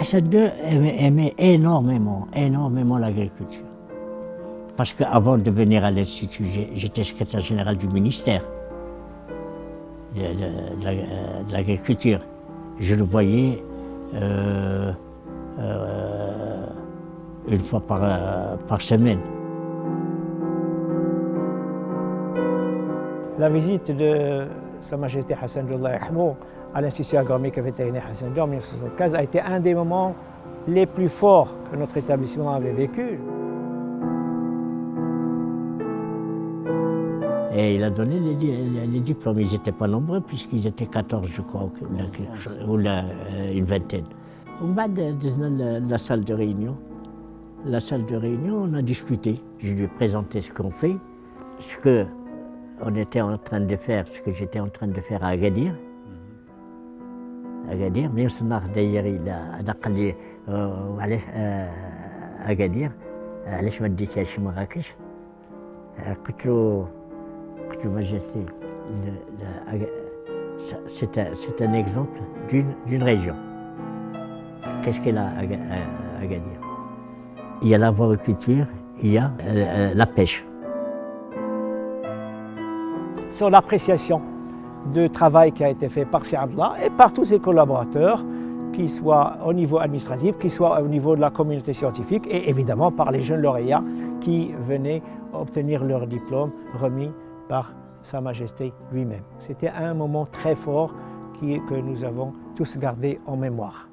Hassan II aimait énormément l'agriculture. Parce qu'avant de venir à l'Institut, j'étais secrétaire général du ministère de l'Agriculture. Je le voyais une fois par semaine. La visite de Sa Majesté Hassan II à l'Institut agronomique et vétérinaire Hassan II en 1975 a été un des moments les plus forts que notre établissement avait vécu. Et il a donné les diplômes. Ils n'étaient pas nombreux puisqu'ils étaient 14, je crois, ou une vingtaine. On va dans la salle de réunion. La salle de réunion, on a discuté. Je lui ai présenté ce qu'on fait, ce que on était en train de faire, ce que j'étais en train de faire à Agadir. Agadir, mais on d'ailleurs il a قال لي Agadir, علاش ما ديتيهاش مراكش؟ قلت له Majesté, c'est un exemple d'une région. Qu'est-ce qu'elle a à Agadir? Il y a l'arboriculture, il y a la pêche. Sur l'appréciation du travail qui a été fait par Sir Abdallah et par tous ses collaborateurs, qu'ils soient au niveau administratif, qu'ils soient au niveau de la communauté scientifique et évidemment par les jeunes lauréats qui venaient obtenir leur diplôme remis par Sa Majesté lui-même. C'était un moment très fort que nous avons tous gardé en mémoire.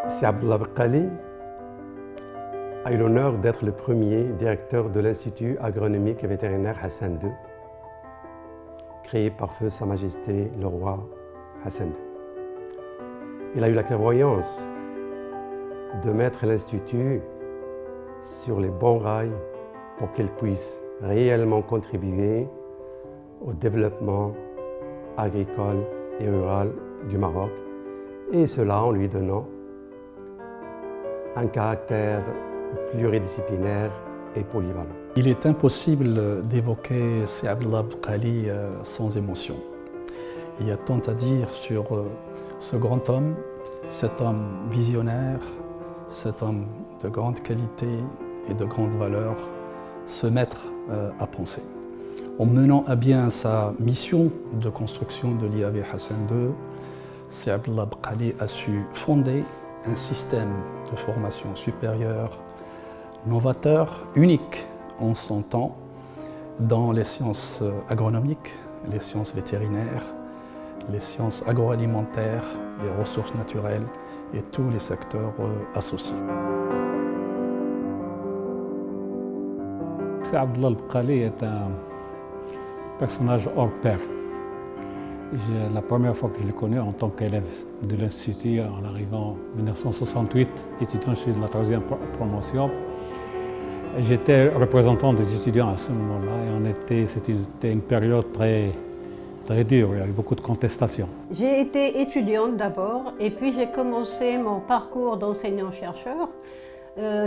Sir Abdallah Beqali a eu l'honneur d'être le premier directeur de l'Institut agronomique et vétérinaire Hassan II, créé par feu Sa Majesté le roi Hassan II. Il a eu la clairvoyance de mettre l'Institut sur les bons rails pour qu'il puisse réellement contribuer au développement agricole et rural du Maroc, et cela en lui donnant un caractère pluridisciplinaire et polyvalent. Il est impossible d'évoquer Sir Abdallah Beqali sans émotion. Il y a tant à dire sur ce grand homme, cet homme visionnaire, cet homme de grande qualité et de grande valeur, ce maître à penser. En menant à bien sa mission de construction de l'IAV Hassan II, Sir Abdallah Beqali a su fonder un système de formation supérieure novateur, unique en son temps, dans les sciences agronomiques, les sciences vétérinaires, les sciences agroalimentaires, les ressources naturelles et tous les secteurs associés. Abdallah Beqali est un personnage hors pair. La première fois que je le connais en tant qu'élève de l'Institut, en arrivant en 1968, étudiant, je suis de la 3e promotion. J'étais représentant des étudiants à ce moment-là et c'était une période très dure, il y avait beaucoup de contestations. J'ai été étudiante d'abord et puis j'ai commencé mon parcours d'enseignant-chercheur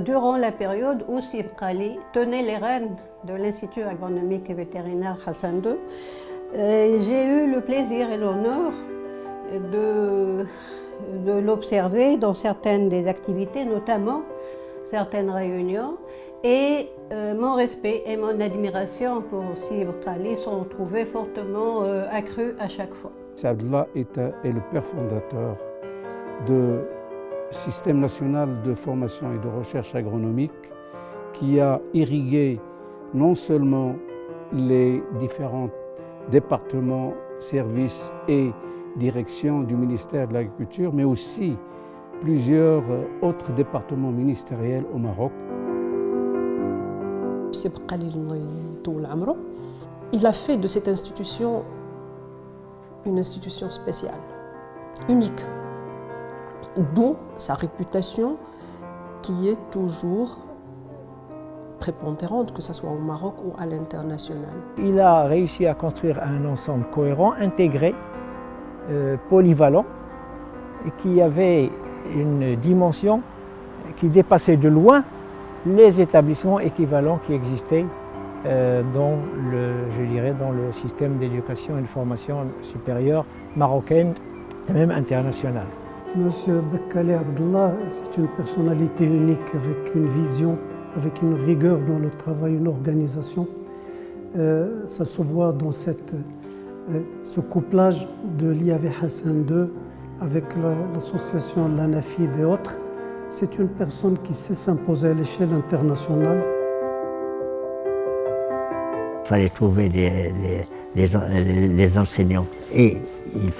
durant la période où Sir Beqali tenait les rênes de l'Institut agronomique et vétérinaire Hassan II. J'ai eu le plaisir et l'honneur de l'observer dans certaines des activités, notamment certaines réunions, et mon respect et mon admiration pour Sir Beqali sont trouvés fortement accrus à chaque fois. Sir Abdallah est le père fondateur du système national de formation et de recherche agronomique qui a irrigué non seulement les différents départements, services et directions du ministère de l'Agriculture, mais aussi plusieurs autres départements ministériels au Maroc. Sir Beqali, il a fait de cette institution une institution spéciale, unique, d'où sa réputation qui est toujours prépondérante, que ce soit au Maroc ou à l'international. Il a réussi à construire un ensemble cohérent, intégré, polyvalent, et qui avait une dimension qui dépassait de loin les établissements équivalents qui existaient dans le système d'éducation et de formation supérieure marocaine et même internationale. Monsieur Bekkali Abdallah, c'est une personnalité unique avec une vision, avec une rigueur dans le travail, une organisation. Ça se voit dans ce couplage de l'IAV Hassan II avec l'association Lanafid et autres. C'est une personne qui sait s'imposer à l'échelle internationale. Il fallait trouver les enseignants et il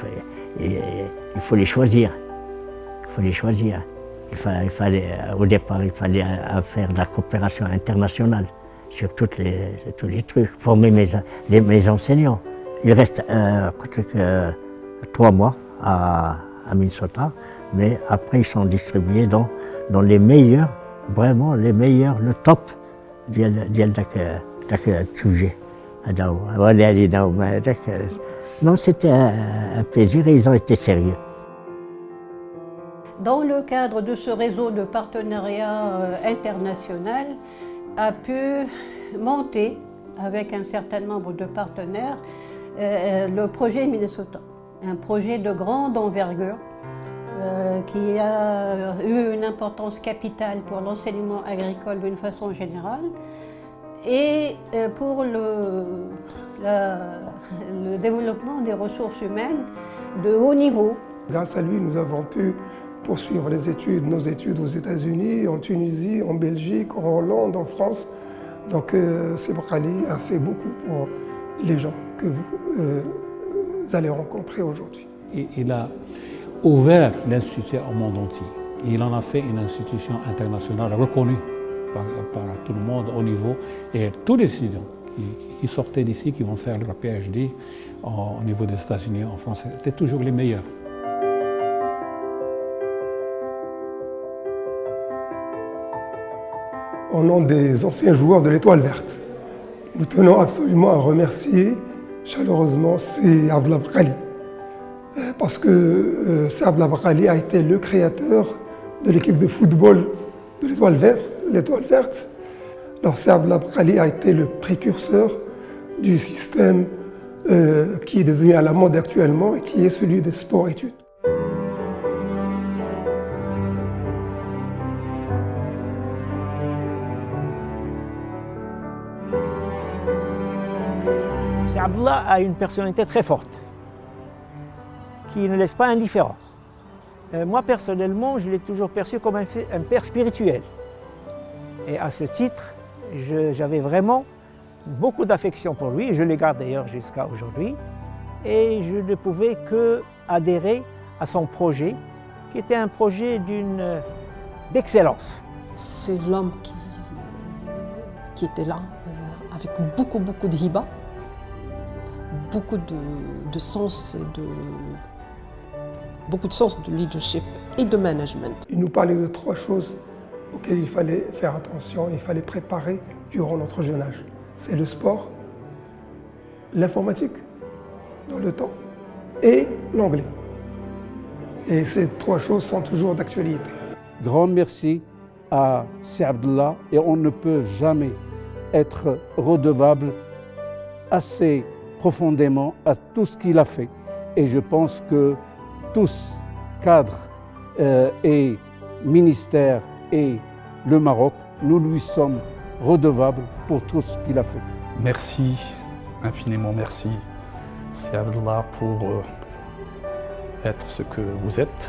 faut les choisir. Au départ, il fallait faire de la coopération internationale sur tous les trucs, former mes enseignants. Il reste 3 mois à Minnesota, mais après ils sont distribués dans les meilleurs, vraiment les meilleurs, le top sujet. Non, c'était un plaisir et ils ont été sérieux. Dans le cadre de ce réseau de partenariat international, a pu monter avec un certain nombre de partenaires le projet Minnesota, un projet de grande envergure qui a eu une importance capitale pour l'enseignement agricole d'une façon générale et pour le développement des ressources humaines de haut niveau. Grâce à lui, nous avons pu poursuivre nos études aux États-Unis, en Tunisie, en Belgique, en Hollande, en France. Donc Bekkali a fait beaucoup pour les gens que vous allez rencontrer aujourd'hui. Il a ouvert l'Institut au monde entier. Il en a fait une institution internationale reconnue par tout le monde au niveau. Et tous les étudiants qui sortaient d'ici, qui vont faire leur PhD au niveau des États-Unis, en France, c'était toujours les meilleurs. Au nom des anciens joueurs de l'Étoile Verte, nous tenons absolument à remercier chaleureusement Sy Abdallah Bekkali, parce que Sy Abdallah Bekkali a été le créateur de l'équipe de football de l'Étoile Verte. Alors Sy Abdallah Bekkali a été le précurseur du système qui est devenu à la mode actuellement et qui est celui des sports-études. Sy Abdallah a une personnalité très forte, qui ne laisse pas indifférent. Moi, personnellement, je l'ai toujours perçu comme un père spirituel. Et à ce titre, j'avais vraiment beaucoup d'affection pour lui, et je les garde d'ailleurs jusqu'à aujourd'hui. Et je ne pouvais qu'adhérer à son projet, qui était un projet d'excellence. C'est l'homme qui était là, avec beaucoup de hiba, beaucoup de sens beaucoup de sens de leadership et de management. Il nous parlait de 3 choses auxquelles il fallait faire attention, il fallait préparer durant notre jeune âge. C'est le sport, l'informatique dans le temps et l'anglais. Et ces 3 choses sont toujours d'actualité. Grand merci à Sy Abdallah et on ne peut jamais être redevable assez profondément à tout ce qu'il a fait. Et je pense que tous, cadres et ministères et le Maroc, nous lui sommes redevables pour tout ce qu'il a fait. Merci, infiniment merci, Sy Abdallah, pour être ce que vous êtes.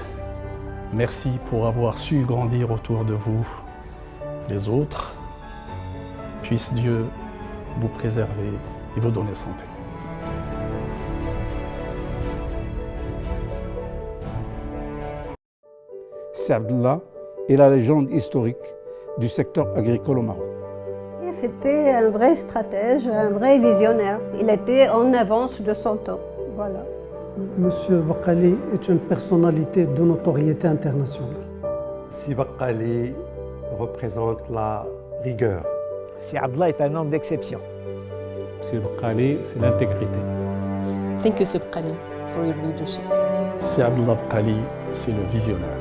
Merci pour avoir su grandir autour de vous les autres. Puisse Dieu vous préserver et vous donner santé. Sy Abdallah est la légende historique du secteur agricole au Maroc. C'était un vrai stratège, un vrai visionnaire. Il était en avance de son temps. Voilà. Monsieur Bekkali est une personnalité de notoriété internationale. Sy Bekkali représente la rigueur. Sy Abdallah est un homme d'exception. Sy Bekkali, c'est l'intégrité. Thank you, Sy Bekkali, for your leadership. Sy Abdallah Bekkali, c'est le visionnaire.